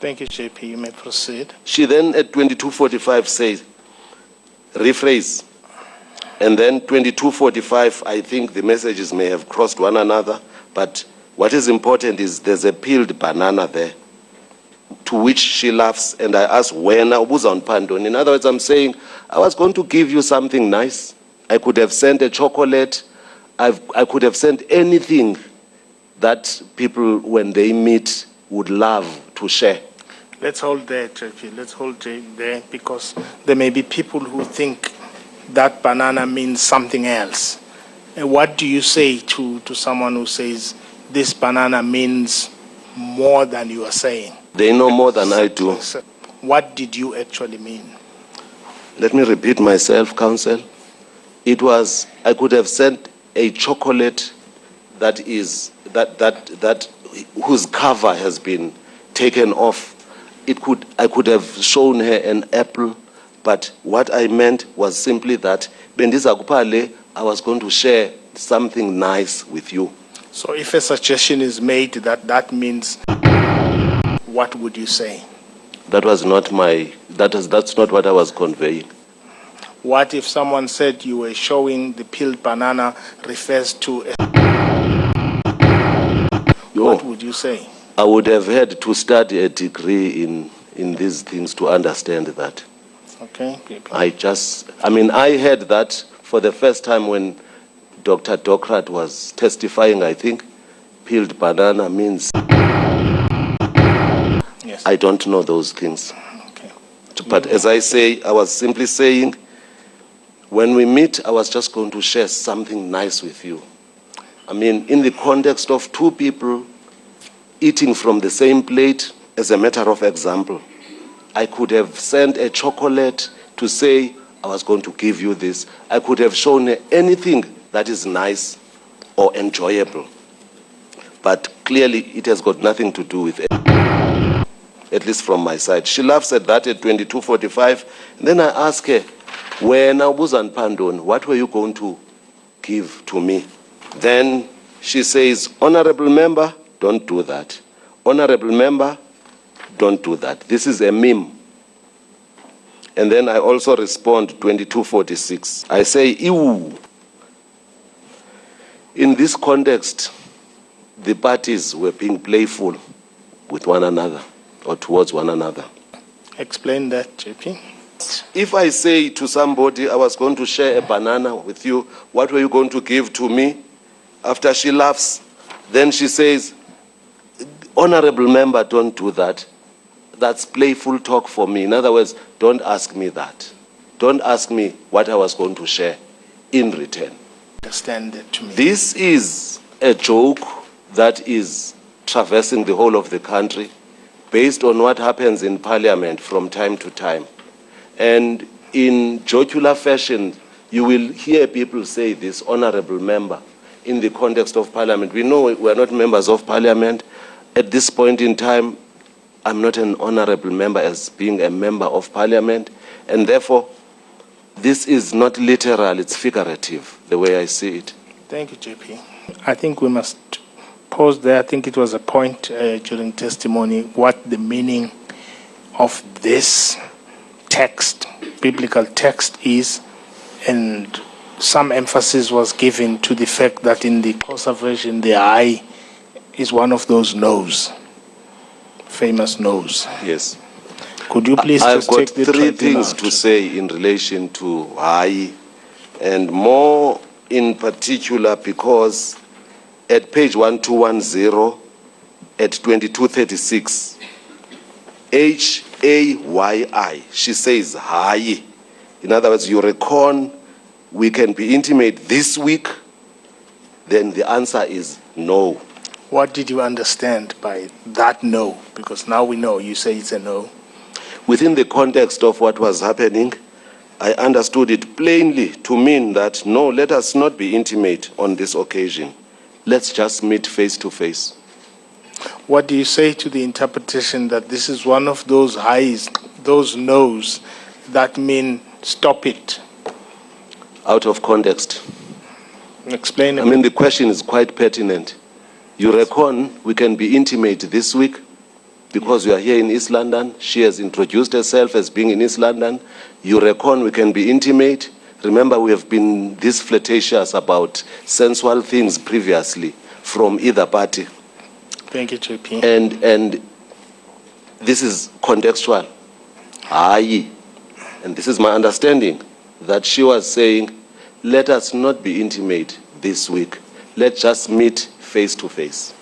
Thank you, JP. You may proceed. She then at 22:45 says, rephrase. And then 22:45, I think the messages may have crossed one another, but what is important is there's a peeled banana there, to which she laughs, and I ask, when ubuza on pardon? In other words, I'm saying, I was going to give you something nice. I could have sent a chocolate. I could have sent anything that people, when they meet, would love to share. Let's hold there, JP. Let's hold there, because there may be people who think that banana means something else. And what do you say to someone who says this banana means more than you are saying? They know more than I do. What did you actually mean? Let me repeat myself, counsel. It was, I could have sent a chocolate that whose cover has been taken off. I could have shown her an apple, but what I meant was simply that I was going to share something nice with you. So if a suggestion is made that means, what would you say? That's not what I was conveying. What if someone said you were showing the peeled banana refers to a... What would you say? I would have had to study a degree in these things to understand that. Okay. I heard that for the first time when Dr. Docrat was testifying, I think. Peeled banana means... Yes. I don't know those things. Okay. But as I say, I was simply saying, when we meet, I was just going to share something nice with you. In the context of two people eating from the same plate, as a matter of example, I could have sent a chocolate to say, I was going to give you this. I could have shown her anything that is nice or enjoyable. But clearly, it has got nothing to do with it, at least from my side. She laughs at that at 22:45. Then I ask her, what were you going to give to me? Then she says, honorable member, don't do that. Honorable member, don't do that. This is a meme. And then I also respond 22:46. I say, ew. In this context, the parties were being playful with one another or towards one another. Explain that, JP. If I say to somebody, I was going to share a banana with you, what were you going to give to me? After she laughs, then she says, honorable member, don't do that. That's playful talk for me. In other words, don't ask me that. Don't ask me what I was going to share in return. Understand that to me. This is a joke that is traversing the whole of the country based on what happens in Parliament from time to time. And in jocular fashion, you will hear people say this, honorable member, in the context of Parliament. We know we are not members of Parliament. At this point in time, I'm not an honorable member as being a member of Parliament, and therefore, this is not literal, it's figurative, the way I see it. Thank you, JP. I think we must pause there. I think it was a point during testimony what the meaning of this text, biblical text is, and some emphasis was given to the fact that in the Xhosa version, the I is one of those no's, famous no's. Yes. Could you please I've just got take the three tribunal things to say in relation to Hayi, and more in particular because at page 1210, at 2236, Hayi, she says Hayi. In other words, you reckon we can be intimate this week? Then the answer is no. What did you understand by that no? Because now we know you say it's a no. Within the context of what was happening, I understood it plainly to mean that no, let us not be intimate on this occasion. Let's just meet face to face. What do you say to the interpretation that this is one of those highs, those no's that mean stop it? Out of context. Explain it. The question is quite pertinent. You reckon we can be intimate this week? because you are here in East London. She has introduced herself as being in East London. You reckon we can be intimate. Remember, we have been this flirtatious about sensual things previously from either party. Thank you, JP. And this is contextual. Aye. And this is my understanding, that she was saying, let us not be intimate this week. Let's just meet face to face.